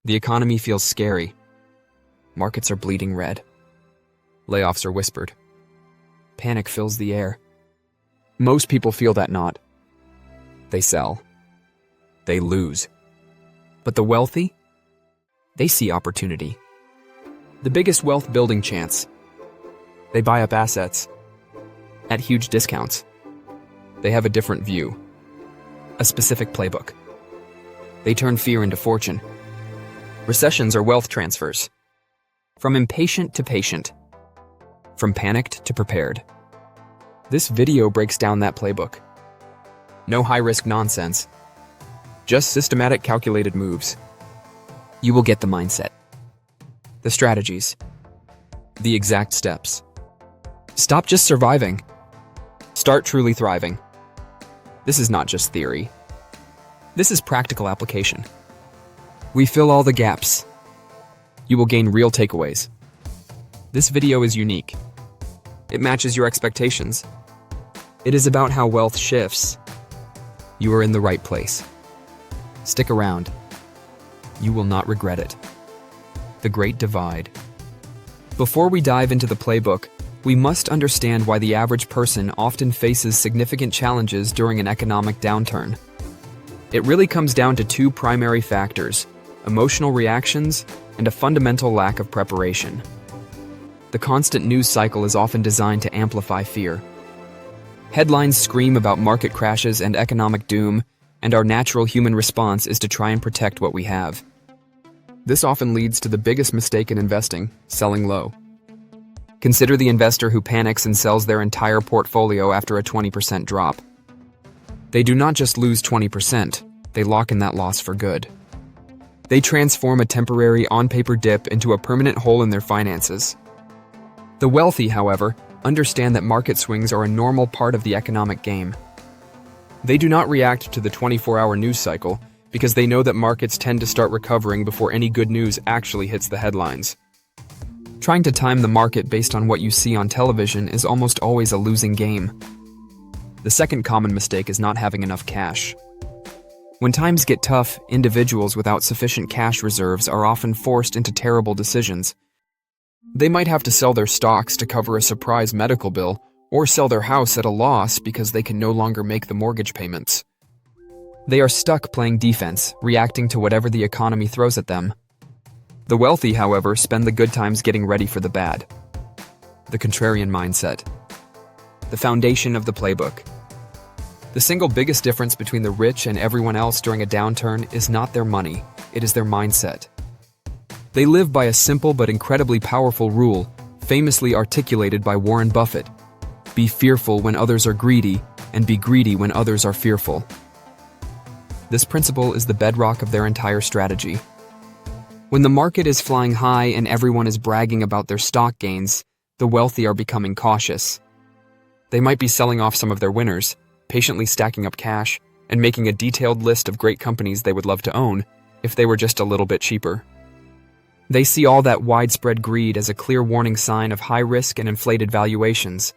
The economy feels scary. Markets are bleeding red. Layoffs are whispered. Panic fills the air. Most people feel that not. They sell. They lose. But the wealthy? They see opportunity. The biggest wealth building chance. They buy up assets at huge discounts. They have a different view, a specific playbook. They turn fear into fortune. Recessions are wealth transfers. From impatient to patient. From panicked to prepared. This video breaks down that playbook. No high-risk nonsense. Just systematic, calculated moves. You will get the mindset, the strategies, the exact steps. Stop just surviving. Start truly thriving. This is not just theory. This is practical application. We fill all the gaps. You will gain real takeaways. This video is unique. It matches your expectations. It is about how wealth shifts. You are in the right place. Stick around. You will not regret it. The Great Divide. Before we dive into the playbook, we must understand why the average person often faces significant challenges during an economic downturn. It really comes down to two primary factors: emotional reactions and a fundamental lack of preparation. The constant news cycle is often designed to amplify fear. Headlines scream about market crashes and economic doom, and our natural human response is to try and protect what we have. This often leads to the biggest mistake in investing: selling low. Consider the investor who panics and sells their entire portfolio after a 20% drop. They do not just lose 20%, they lock in that loss for good. They transform a temporary on-paper dip into a permanent hole in their finances. The wealthy, however, understand that market swings are a normal part of the economic game. They do not react to the 24-hour news cycle because they know that markets tend to start recovering before any good news actually hits the headlines. Trying to time the market based on what you see on television is almost always a losing game. The second common mistake is not having enough cash. When times get tough, individuals without sufficient cash reserves are often forced into terrible decisions. They might have to sell their stocks to cover a surprise medical bill, or sell their house at a loss because they can no longer make the mortgage payments. They are stuck playing defense, reacting to whatever the economy throws at them. The wealthy, however, spend the good times getting ready for the bad. The contrarian mindset. The foundation of the playbook. The single biggest difference between the rich and everyone else during a downturn is not their money, it is their mindset. They live by a simple but incredibly powerful rule, famously articulated by Warren Buffett: be fearful when others are greedy, and be greedy when others are fearful. This principle is the bedrock of their entire strategy. When the market is flying high and everyone is bragging about their stock gains, the wealthy are becoming cautious. They might be selling off some of their winners, patiently stacking up cash, and making a detailed list of great companies they would love to own if they were just a little bit cheaper. They see all that widespread greed as a clear warning sign of high risk and inflated valuations.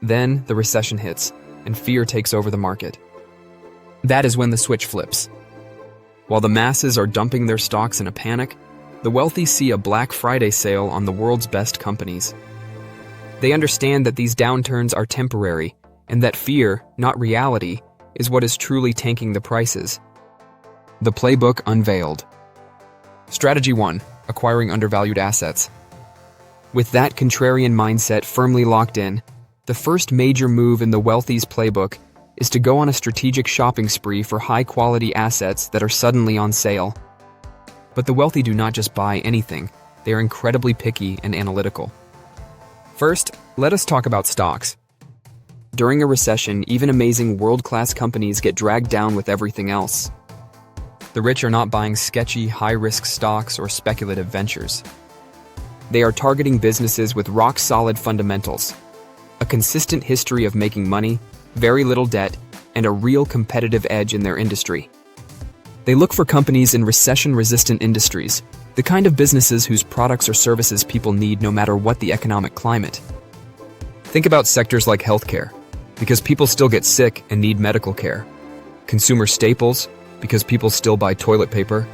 Then the recession hits, and fear takes over the market. That is when the switch flips. While the masses are dumping their stocks in a panic, the wealthy see a Black Friday sale on the world's best companies. They understand that these downturns are temporary, and that fear, not reality, is what is truly tanking the prices. The playbook unveiled. Strategy 1: acquiring undervalued assets. With that contrarian mindset firmly locked in, the first major move in the wealthy's playbook is to go on a strategic shopping spree for high-quality assets that are suddenly on sale. But the wealthy do not just buy anything, they are incredibly picky and analytical. First, let us talk about stocks. During a recession, even amazing world-class companies get dragged down with everything else. The rich are not buying sketchy, high-risk stocks or speculative ventures. They are targeting businesses with rock-solid fundamentals, a consistent history of making money, very little debt, and a real competitive edge in their industry. They look for companies in recession-resistant industries, the kind of businesses whose products or services people need no matter what the economic climate. Think about sectors like healthcare, because people still get sick and need medical care. Consumer staples, because people still buy toilet paper.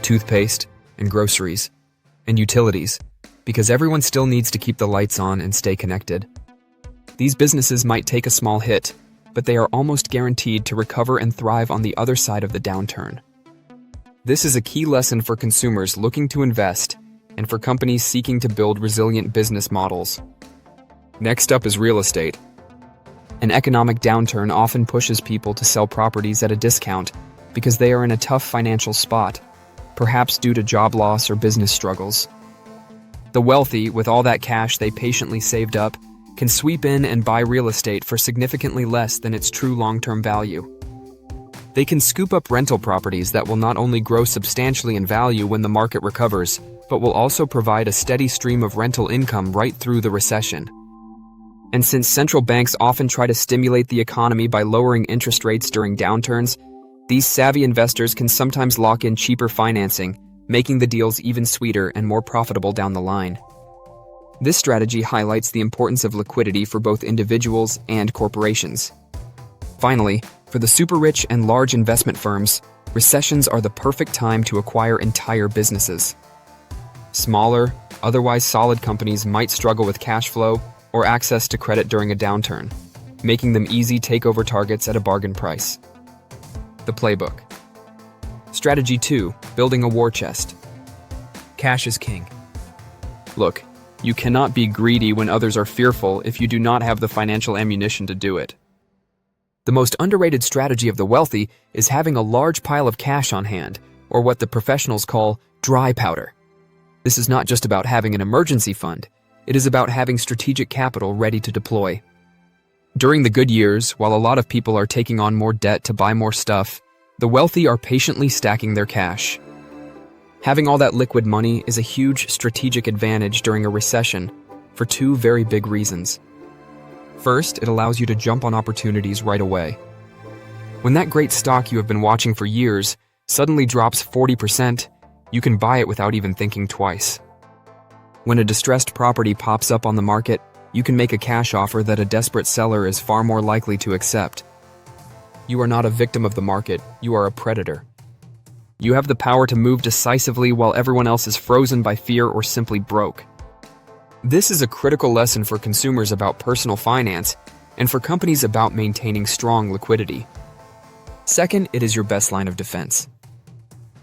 toothpaste, and groceries, and utilities, because everyone still needs to keep the lights on and stay connected. These businesses might take a small hit, but they are almost guaranteed to recover and thrive on the other side of the downturn. This is a key lesson for consumers looking to invest and for companies seeking to build resilient business models. Next up is real estate. An economic downturn often pushes people to sell properties at a discount because they are in a tough financial spot, perhaps due to job loss or business struggles. The wealthy, with all that cash they patiently saved up, can sweep in and buy real estate for significantly less than its true long-term value. They can scoop up rental properties that will not only grow substantially in value when the market recovers, but will also provide a steady stream of rental income right through the recession. And since central banks often try to stimulate the economy by lowering interest rates during downturns, these savvy investors can sometimes lock in cheaper financing, making the deals even sweeter and more profitable down the line. This strategy highlights the importance of liquidity for both individuals and corporations. Finally, for the super-rich and large investment firms, recessions are the perfect time to acquire entire businesses. Smaller, otherwise solid companies might struggle with cash flow or access to credit during a downturn, making them easy takeover targets at a bargain price. The playbook. Strategy 2. Building a war chest. Cash is king. Look, you cannot be greedy when others are fearful if you do not have the financial ammunition to do it. The most underrated strategy of the wealthy is having a large pile of cash on hand, or what the professionals call dry powder. This is not just about having an emergency fund, it is about having strategic capital ready to deploy. During the good years, while a lot of people are taking on more debt to buy more stuff, the wealthy are patiently stacking their cash. Having all that liquid money is a huge strategic advantage during a recession for two very big reasons. First, it allows you to jump on opportunities right away. When that great stock you have been watching for years suddenly drops 40%, you can buy it without even thinking twice. When a distressed property pops up on the market, you can make a cash offer that a desperate seller is far more likely to accept. You are not a victim of the market, you are a predator. You have the power to move decisively while everyone else is frozen by fear or simply broke. This is a critical lesson for consumers about personal finance and for companies about maintaining strong liquidity. Second, it is your best line of defense.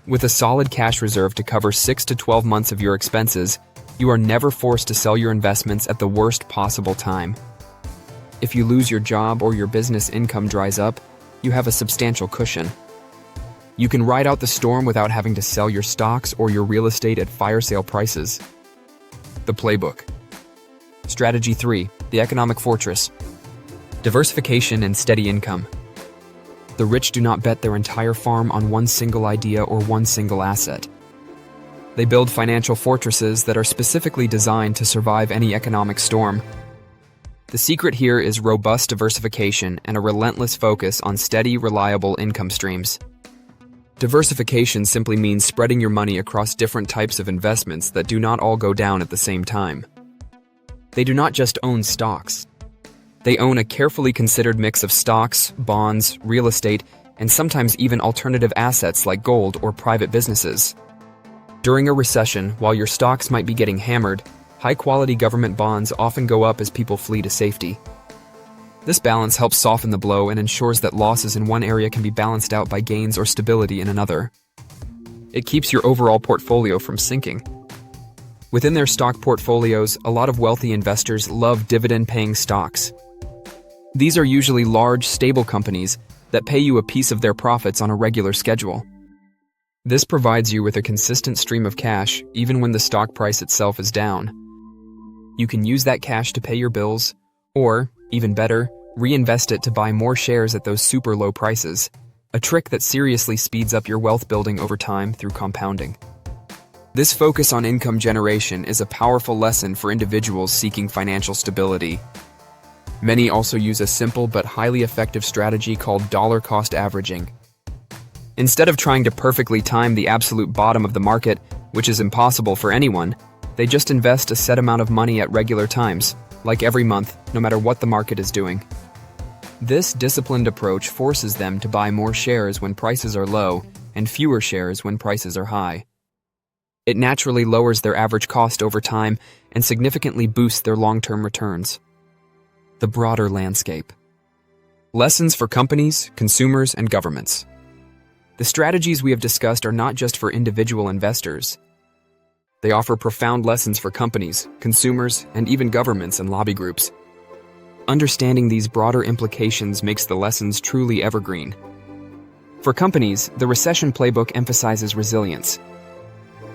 With a solid cash reserve to cover 6 to 12 months of your expenses, you are never forced to sell your investments at the worst possible time. If you lose your job or your business income dries up, you have a substantial cushion. You can ride out the storm without having to sell your stocks or your real estate at fire sale prices. The playbook. Strategy 3. The economic fortress. Diversification and steady income. The rich do not bet their entire farm on one single idea or one single asset. They build financial fortresses that are specifically designed to survive any economic storm. The secret here is robust diversification and a relentless focus on steady, reliable income streams. Diversification simply means spreading your money across different types of investments that do not all go down at the same time. They do not just own stocks. They own a carefully considered mix of stocks, bonds, real estate, and sometimes even alternative assets like gold or private businesses. During a recession, while your stocks might be getting hammered, high-quality government bonds often go up as people flee to safety. This balance helps soften the blow and ensures that losses in one area can be balanced out by gains or stability in another. It keeps your overall portfolio from sinking. Within their stock portfolios, a lot of wealthy investors love dividend-paying stocks. These are usually large, stable companies that pay you a piece of their profits on a regular schedule. This provides you with a consistent stream of cash even when the stock price itself is down. You can use that cash to pay your bills, or, even better, reinvest it to buy more shares at those super low prices, a trick that seriously speeds up your wealth building over time through compounding. This focus on income generation is a powerful lesson for individuals seeking financial stability. Many also use a simple but highly effective strategy called dollar cost averaging. Instead of trying to perfectly time the absolute bottom of the market, which is impossible for anyone, they just invest a set amount of money at regular times, like every month, no matter what the market is doing. This disciplined approach forces them to buy more shares when prices are low and fewer shares when prices are high. It naturally lowers their average cost over time and significantly boosts their long-term returns. The broader landscape. Lessons for companies, consumers, and governments. The strategies we have discussed are not just for individual investors. They offer profound lessons for companies, consumers, and even governments and lobby groups. Understanding these broader implications makes the lessons truly evergreen. For companies, the recession playbook emphasizes resilience.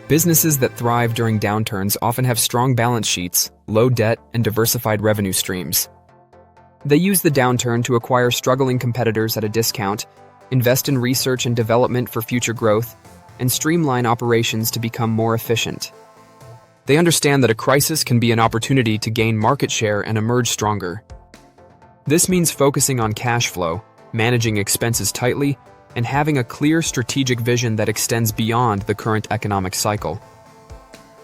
Businesses that thrive during downturns often have strong balance sheets, low debt, and diversified revenue streams. They use the downturn to acquire struggling competitors at a discount, invest in research and development for future growth, and streamline operations to become more efficient. They understand that a crisis can be an opportunity to gain market share and emerge stronger. This means focusing on cash flow, managing expenses tightly, and having a clear strategic vision that extends beyond the current economic cycle.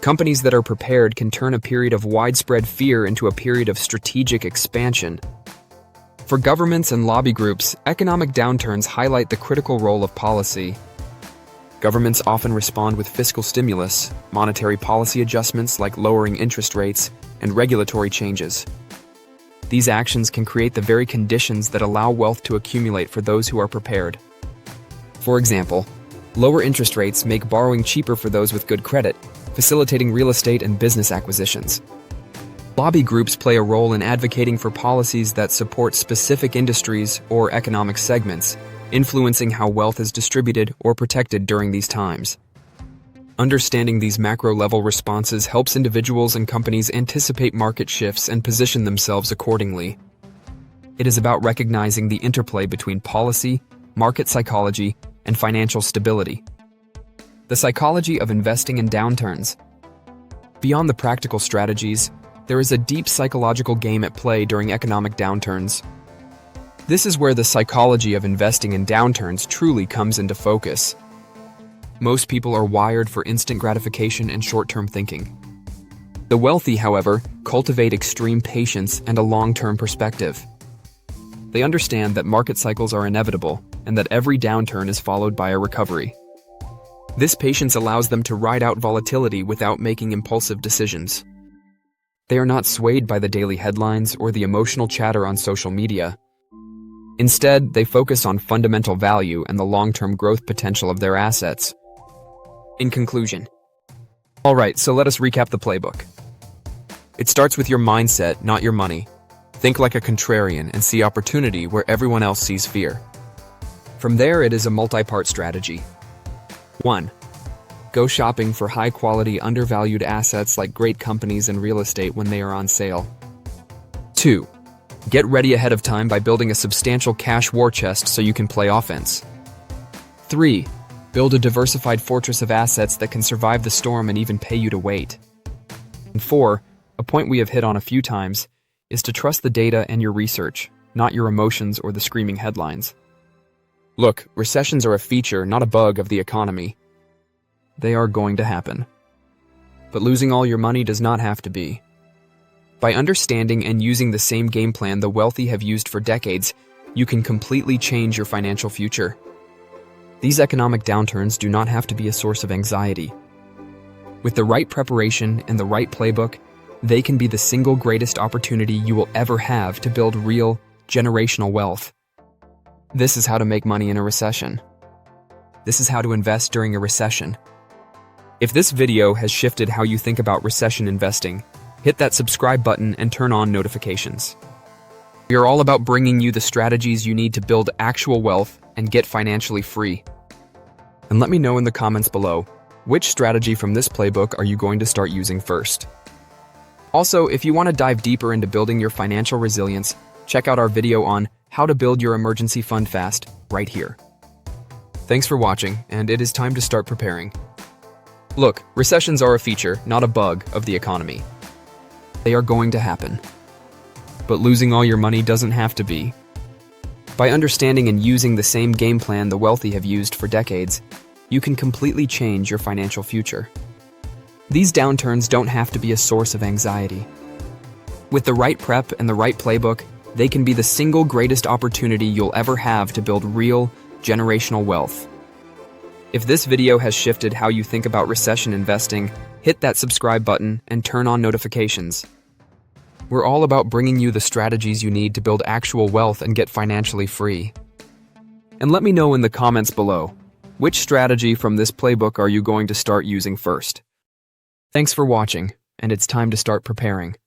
Companies that are prepared can turn a period of widespread fear into a period of strategic expansion. For governments and lobby groups, economic downturns highlight the critical role of policy. Governments often respond with fiscal stimulus, monetary policy adjustments like lowering interest rates, and regulatory changes. These actions can create the very conditions that allow wealth to accumulate for those who are prepared. For example, lower interest rates make borrowing cheaper for those with good credit, facilitating real estate and business acquisitions. Lobby groups play a role in advocating for policies that support specific industries or economic segments, influencing how wealth is distributed or protected during these times. Understanding these macro-level responses helps individuals and companies anticipate market shifts and position themselves accordingly. It is about recognizing the interplay between policy, market psychology, and financial stability. The psychology of investing in downturns. Beyond the practical strategies, there is a deep psychological game at play during economic downturns. This is where the psychology of investing in downturns truly comes into focus. Most people are wired for instant gratification and short-term thinking. The wealthy, however, cultivate extreme patience and a long-term perspective. They understand that market cycles are inevitable and that every downturn is followed by a recovery. This patience allows them to ride out volatility without making impulsive decisions. They are not swayed by the daily headlines or the emotional chatter on social media. Instead, they focus on fundamental value and the long-term growth potential of their assets. In conclusion. Alright, so let us recap the playbook. It starts with your mindset, not your money. Think like a contrarian and see opportunity where everyone else sees fear. From there, it is a multi-part strategy. 1. Go shopping for high-quality, undervalued assets like great companies and real estate when they are on sale. 2. Get ready ahead of time by building a substantial cash war chest so you can play offense. 3. Build a diversified fortress of assets that can survive the storm and even pay you to wait. And 4, a point we have hit on a few times, is to trust the data and your research, not your emotions or the screaming headlines. Look, recessions are a feature, not a bug of the economy. They are going to happen. But losing all your money does not have to be. By understanding and using the same game plan the wealthy have used for decades, you can completely change your financial future. These economic downturns do not have to be a source of anxiety. With the right preparation and the right playbook, they can be the single greatest opportunity you will ever have to build real, generational wealth. This is how to make money in a recession. This is how to invest during a recession. If this video has shifted how you think about recession investing, hit that subscribe button and turn on notifications. We are all about bringing you the strategies you need to build actual wealth and get financially free. And let me know in the comments below, which strategy from this playbook are you going to start using first? Also, if you want to dive deeper into building your financial resilience, check out our video on how to build your emergency fund fast right here. Thanks for watching, and it is time to start preparing. Look, recessions are a feature, not a bug, of the economy. They are going to happen. But losing all your money doesn't have to be. By understanding and using the same game plan the wealthy have used for decades, you can completely change your financial future. These downturns don't have to be a source of anxiety. With the right prep and the right playbook, they can be the single greatest opportunity you'll ever have to build real, generational wealth. If this video has shifted how you think about recession investing, hit that subscribe button and turn on notifications. We're all about bringing you the strategies you need to build actual wealth and get financially free. And let me know in the comments below, which strategy from this playbook are you going to start using first? Thanks for watching, and it's time to start preparing.